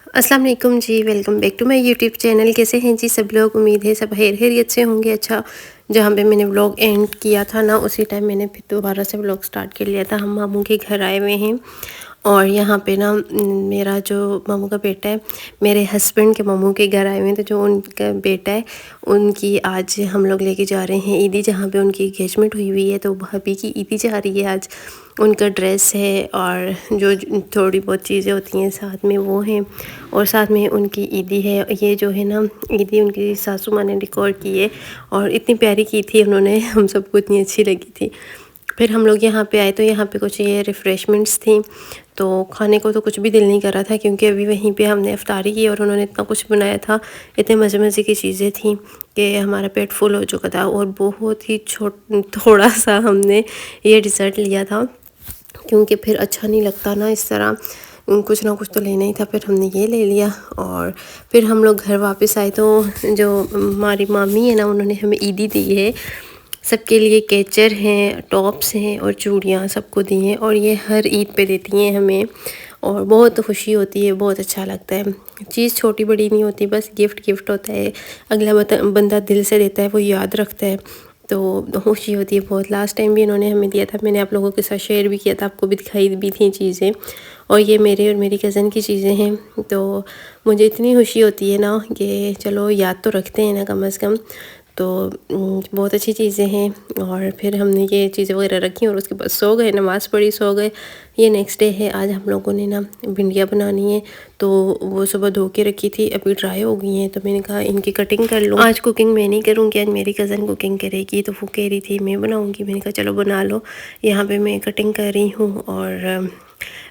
अस्सलाम वालेकुम जी, welcome back to my YouTube channel. कैसे हैं जी सब लोग? उम्मीद है सब खैरियत से होंगे। अच्छा, जहाँ पे मैंने व्लॉग एंड किया था ना, उसी टाइम मैंने फिर दोबारा से व्लॉग स्टार्ट कर लिया था। हम मामू के घर आए हुए हैं और यहाँ पे ना मेरा जो मामू का बेटा है, मेरे हस्बैंड के मामू के घर आए हुए हैं। तो जो उनका बेटा है, उनकी आज हम लोग लेके जा रहे हैं ईदी, जहाँ पे उनकी एंगेजमेंट हुई हुई है। तो भाभी की ईदी जा रही है आज। उनका ड्रेस है और जो थोड़ी बहुत चीज़ें होती हैं साथ में वो हैं, और साथ में उनकी ईदी है। ये जो है ना ईदी उनकी सासू माँ ने रिकॉर्ड की है और इतनी प्यारी की थी उन्होंने, हम सबको इतनी अच्छी लगी थी। फिर हम लोग यहाँ पे आए तो यहाँ पे कुछ ये रिफ़्रेशमेंट्स थी। तो खाने को तो कुछ भी दिल नहीं कर रहा था, क्योंकि अभी वहीं पे हमने इफ्तारी की और उन्होंने इतना कुछ बनाया था, इतने मज़े मज़े की चीज़ें थी कि हमारा पेट फुल हो चुका था। और बहुत ही थोड़ा सा हमने ये डिज़र्ट लिया था, क्योंकि फिर अच्छा नहीं लगता ना इस तरह, कुछ ना कुछ तो लेना ही था। फिर हमने ये ले लिया और फिर हम लोग घर वापस आए। तो जो हमारी मामी है ना, उन्होंने हमें ईदी दी है। सबके लिए केचर हैं, टॉप्स हैं और चूड़ियाँ सबको दी हैं, और ये हर ईद पे देती हैं हमें। और बहुत खुशी होती है, बहुत अच्छा लगता है। चीज़ छोटी बड़ी नहीं होती, बस गिफ्ट गिफ्ट होता है। अगला बंदा दिल से देता है, वो याद रखता है, तो खुशी होती है बहुत। लास्ट टाइम भी इन्होंने हमें दिया था, मैंने आप लोगों के साथ शेयर भी किया था, आपको भी दिखाई भी थी चीज़ें। और ये मेरे और मेरी कज़न की चीज़ें हैं। तो मुझे इतनी खुशी होती है ना कि चलो याद तो रखते हैं ना कम से कम। तो बहुत अच्छी चीज़ें हैं। और फिर हमने ये चीज़ें वगैरह रखी और उसके बाद सो गए, नमाज़ पढ़ी, सो गए। ये नेक्स्ट डे है। आज हम लोगों ने ना भिंडियाँ बनानी है, तो वो सुबह धो के रखी थी, अभी ड्राई हो गई हैं। तो मैंने कहा इनकी कटिंग कर लूँ। आज कुकिंग मैं नहीं करूँगी, आज मेरी कज़न कुकिंग करेगी। तो वो कह रही थी मैं बनाऊँगी, मैंने कहा चलो बना लो। यहाँ पे मैं कटिंग कर रही हूँ। और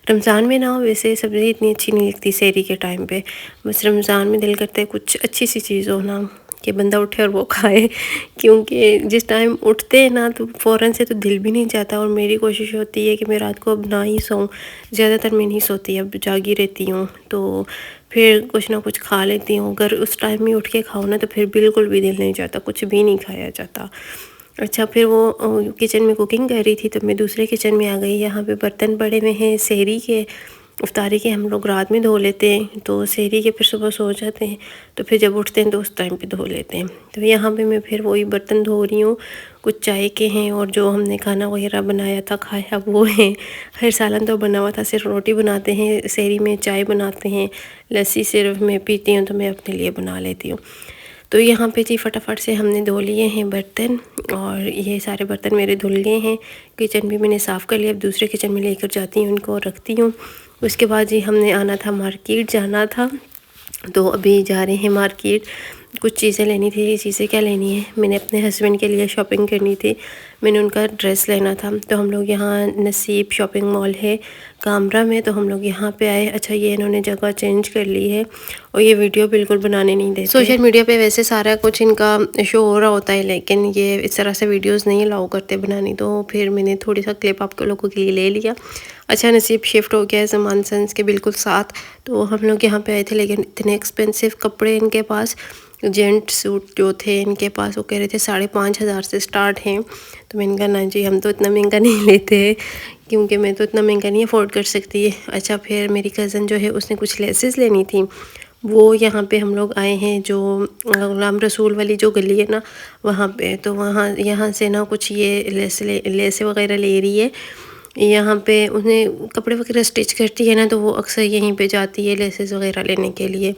रमज़ान में ना वैसे सब्ज़ी इतनी अच्छी नहीं लगती सहरी के टाइम पे, बस रमज़ान में दिल करता है कुछ अच्छी सी चीज़ हो ना, कि बंदा उठे और वो खाए। क्योंकि जिस टाइम उठते हैं ना, तो फ़ौरन से तो दिल भी नहीं चाहता। और मेरी कोशिश होती है कि मैं रात को अब ना ही सोऊं, ज़्यादातर मैं नहीं सोती, अब जागी रहती हूँ। तो फिर कुछ ना कुछ खा लेती हूँ। अगर उस टाइम में उठ के खाओ ना, तो फिर बिल्कुल भी दिल नहीं चाहता, कुछ भी नहीं खाया जाता। अच्छा, फिर वो किचन में कुकिंग कर रही थी, तो मैं दूसरे किचन में आ गई। यहाँ पे बर्तन पड़े हुए हैं सहरी के, इफ्तारी के हम लोग रात में धो लेते हैं, तो सहरी के फिर सुबह सो जाते हैं, तो फिर जब उठते हैं तो उस टाइम पे धो लेते हैं। तो यहाँ पे मैं फिर वही बर्तन धो रही हूँ। कुछ चाय के हैं और जो हमने खाना वगैरह बनाया था खाया वो है। हर सालन तो बना हुआ था, सिर्फ रोटी बनाते हैं सहरी में, चाय बनाते हैं, लस्सी सिर्फ मैं पीती हूँ, तो मैं अपने लिए बना लेती हूँ। तो यहाँ पे जी फटाफट से हमने धो लिए हैं बर्तन, और ये सारे बर्तन मेरे धुल गए हैं। किचन भी मैंने साफ़ कर लिया, अब दूसरे किचन में लेकर जाती हूँ उनको, रखती हूँ। उसके बाद जी हमने आना था, मार्केट जाना था, तो अभी जा रहे हैं मार्केट। कुछ चीज़ें लेनी थी। चीज़ें क्या लेनी है, मैंने अपने हस्बैंड के लिए शॉपिंग करनी थी, मैंने उनका ड्रेस लेना था। तो हम लोग यहाँ नसीब शॉपिंग मॉल है कामरा में, तो हम लोग यहाँ पे आए। अच्छा, ये इन्होंने जगह चेंज कर ली है और ये वीडियो बिल्कुल बनाने नहीं देते। सोशल मीडिया पे वैसे सारा कुछ इनका शो हो रहा होता है, लेकिन ये इस तरह से वीडियोस नहीं अलाउ करते बनानी, तो फिर मैंने थोड़ी सा क्लिप आप लोगों के लिए ले लिया। अच्छा, नसीब शिफ्ट हो गया है ज़मान सेंस के बिल्कुल साथ। तो हम लोग यहाँ पे आए थे, लेकिन इतने एक्सपेंसिव कपड़े इनके पास, जेंट सूट जो थे इनके पास, वो कह रहे थे 5,500 से स्टार्ट हैं। तो मैंने कहा ना जी, हम तो इतना महंगा नहीं लेते, क्योंकि मैं तो इतना महंगा नहीं अफोर्ड कर सकती। अच्छा, फिर मेरी कज़न जो है उसने कुछ लेसेस लेनी थी, वो यहाँ पे हम लोग आए हैं जो गुलाम रसूल वाली जो गली है ना, वहाँ पे। तो वहाँ यहाँ से ना कुछ ये लेसे वगैरह ले रही है। यहाँ पे उन्हें कपड़े वगैरह स्टिच करती है ना, तो वो अक्सर यहीं पे जाती है लेसेस वगैरह लेने के लिए।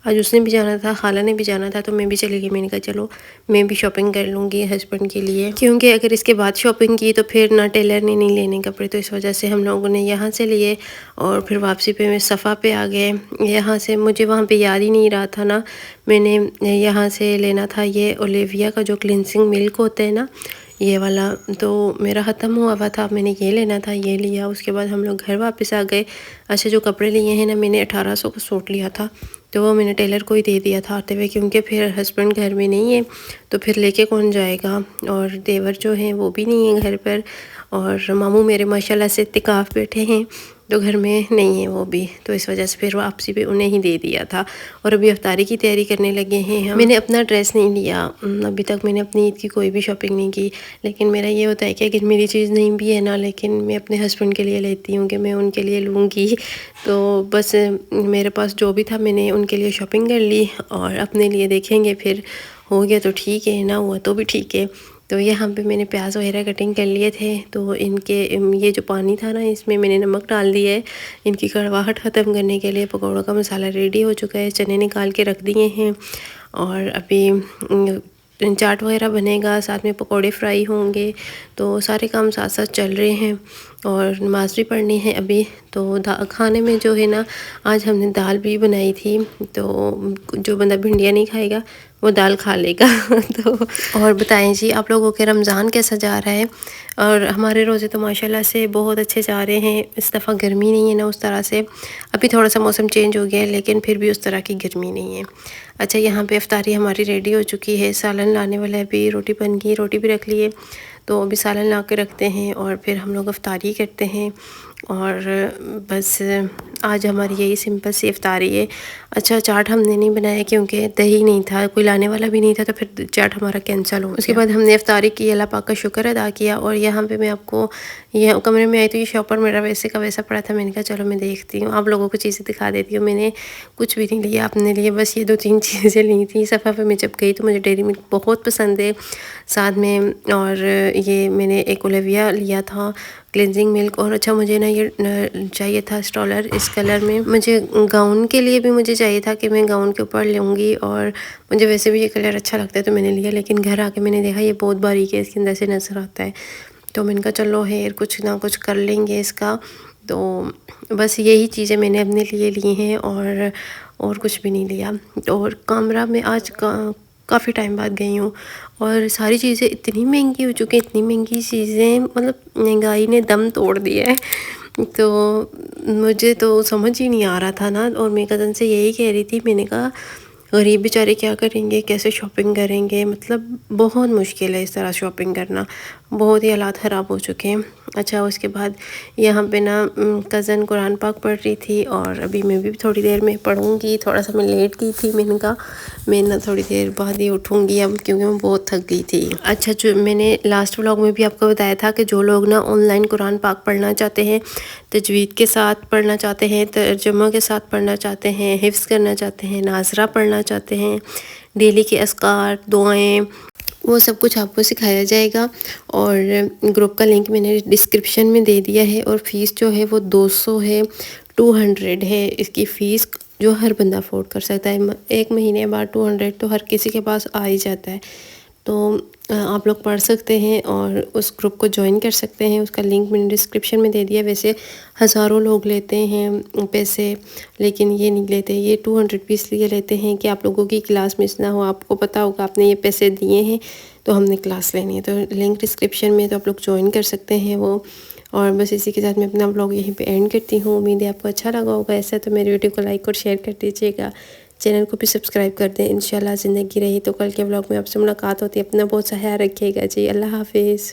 आज उसने भी जाना था, खाला ने भी जाना था, तो मैं भी चली गई। मैंने कहा चलो मैं भी शॉपिंग कर लूँगी हस्बैंड के लिए, क्योंकि अगर इसके बाद शॉपिंग की तो फिर ना टेलर ने नहीं लेने कपड़े, तो इस वजह से हम लोगों ने यहाँ से लिए। और फिर वापसी पे मैं सफ़ा पे आ गए। यहाँ से मुझे वहाँ पे याद ही नहीं रहा था ना, मैंने यहाँ से लेना था ये ओलिविया का जो क्लिनजिंग मिल्क होता है ना, ये वाला, तो मेरा ख़त्म हुआ हुआ था, मैंने ये लेना था, ये लिया। उसके बाद हम लोग घर वापस आ गए। अच्छा, जो कपड़े लिए हैं ना, मैंने 1800 का सूट लिया था, तो वो मैंने टेलर को ही दे दिया था आते हुए, क्योंकि फिर हस्बैंड घर में नहीं है, तो फिर लेके कौन जाएगा। और देवर जो हैं वो भी नहीं है घर पर, और मामू मेरे माशाल्लाह से इत्तिकाफ़ बैठे हैं। तो घर में नहीं है वो भी, तो इस वजह से फिर वापसी पे उन्हें ही दे दिया था। और अभी इफ्तारी की तैयारी करने लगे हैं हम। मैंने अपना ड्रेस नहीं लिया, अभी तक मैंने अपनी ईद की कोई भी शॉपिंग नहीं की। लेकिन मेरा ये होता है कि अगर मेरी चीज़ नहीं भी है ना, लेकिन मैं अपने हस्बैंड के लिए लेती हूँ कि मैं उनके लिए लूँगी। तो बस मेरे पास जो भी था मैंने उनके लिए शॉपिंग कर ली, और अपने लिए देखेंगे फिर, हो गया तो ठीक है, ना हुआ तो भी ठीक है। तो यहाँ पे मैंने प्याज वगैरह कटिंग कर लिए थे, तो इनके ये जो पानी था ना, इसमें मैंने नमक डाल दिया है इनकी कड़वाहट ख़त्म करने के लिए। पकौड़ों का मसाला रेडी हो चुका है, चने निकाल के रख दिए हैं, और अभी चाट वगैरह बनेगा, साथ में पकौड़े फ्राई होंगे। तो सारे काम साथ साथ चल रहे हैं, और नमाज़ भी पढ़नी है अभी। तो खाने में जो है ना, आज हमने दाल भी बनाई थी, तो जो बंदा भिंडियाँ नहीं खाएगा वो दाल खा लेगा। तो और बताएं जी, आप लोगों के रमज़ान कैसा जा रहा है? और हमारे रोज़े तो माशाल्लाह से बहुत अच्छे जा रहे हैं। इस दफ़ा गर्मी नहीं है ना उस तरह से, अभी थोड़ा सा मौसम चेंज हो गया है, लेकिन फिर भी उस तरह की गर्मी नहीं है। अच्छा, यहाँ पे इफ्तारी हमारी रेडी हो चुकी है, सालन लाने वाला है, अभी रोटी बन गई, रोटी भी रख ली है। तो अभी सालन ला के रखते हैं, और फिर हम लोग इफ्तारी करते हैं। और बस आज हमारी यही सिंपल सी इफ्तारी है। अच्छा, चाट हमने नहीं बनाया क्योंकि दही नहीं था, कोई लाने वाला भी नहीं था, तो फिर चाट हमारा कैंसिल हो गया। उसके बाद हमने इफ्तारी की, अल्लाह पाक का शुक्र अदा किया। और यहाँ पे मैं आपको, ये कमरे में आई तो ये शॉपर मेरा वैसे का वैसा पड़ा था। मैंने कहा चलो मैं देखती हूँ, आप लोगों को चीज़ें दिखा देती हूँ। मैंने कुछ भी नहीं लिया अपने लिए, बस ये 2-3 चीज़ें ली थी। सफ़ा पे मैं जब गई तो मुझे डेयरी मिल्क बहुत पसंद है साथ में, और ये मैंने एक ओलिविया लिया था क्लिनजिंग मिल्क। और अच्छा, मुझे ना ये चाहिए था स्टॉलर इस कलर में। मुझे गाउन के लिए भी मुझे चाहिए था कि मैं गाउन के ऊपर लूँगी, और मुझे वैसे भी ये कलर अच्छा लगता है तो मैंने लिया। लेकिन घर आके मैंने देखा ये बहुत बारीक है, इसके अंदर से नज़र आता है। तो मैंने कहा चलो हेयर कुछ ना कुछ कर लेंगे इसका। तो बस यही चीज़ें मैंने अपने लिए ली हैं, और कुछ भी नहीं लिया। और कमरा में आज काफ़ी टाइम बाद गई हूँ, और सारी चीज़ें इतनी महंगी हो चुकी हैं, इतनी महंगी चीज़ें, मतलब महंगाई ने दम तोड़ दिया है। तो मुझे तो समझ ही नहीं आ रहा था ना, और मेरी कज़न से यही कह रही थी, मैंने कहा गरीब बेचारे क्या करेंगे, कैसे शॉपिंग करेंगे, मतलब बहुत मुश्किल है इस तरह शॉपिंग करना, बहुत ही हालात ख़राब हो चुके हैं। अच्छा, उसके बाद यहाँ पे ना कज़न कुरान पाक पढ़ रही थी, और अभी मैं भी थोड़ी देर में पढ़ूँगी। थोड़ा सा मैं लेट गई थी, मैंने कहा मैं ना थोड़ी देर बाद ही उठूँगी अब, क्योंकि मैं बहुत थक गई थी। अच्छा, जो मैंने लास्ट व्लॉग में भी आपको बताया था कि जो लोग ना ऑनलाइन कुरान पाक पढ़ना चाहते हैं, तजवीद के साथ पढ़ना चाहते हैं, तर्जुमा के साथ पढ़ना चाहते हैं, हिफ्ज़ करना चाहते हैं, नाज़रा पढ़ना चाहते हैं, डेली के अस्कार, दुआएं, वो सब कुछ आपको सिखाया जाएगा। और ग्रुप का लिंक मैंने डिस्क्रिप्शन में दे दिया है। और फ़ीस जो है वो 200 है, 200 है इसकी फ़ीस, जो हर बंदा अफोर्ड कर सकता है। एक महीने बाद 200 तो हर किसी के पास आ ही जाता है। तो आप लोग पढ़ सकते हैं और उस ग्रुप को ज्वाइन कर सकते हैं। उसका लिंक मैंने डिस्क्रिप्शन में दे दिया। वैसे हज़ारों लोग लेते हैं पैसे, लेकिन ये नहीं लेते, ये 200 पीस लिए लेते हैं कि आप लोगों की क्लास मिस ना हो। आपको पता होगा आपने ये पैसे दिए हैं तो हमने क्लास लेनी है, तो लिंक डिस्क्रिप्शन में, तो आप लोग ज्वाइन कर सकते हैं वो। और बस इसी के साथ मैं अपना ब्लॉग यहीं पे एंड करती हूँ। उम्मीद है आपको अच्छा लगा होगा। ऐसा तो मेरी वीडियो को लाइक और शेयर कर दीजिएगा, चैनल को भी सब्सक्राइब कर दें। इंशाल्लाह ज़िंदगी रही तो कल के ब्लॉग में आपसे मुलाकात होती है। अपना बहुत सा ख्याल रखिएगा जी। अल्लाह हाफिज़।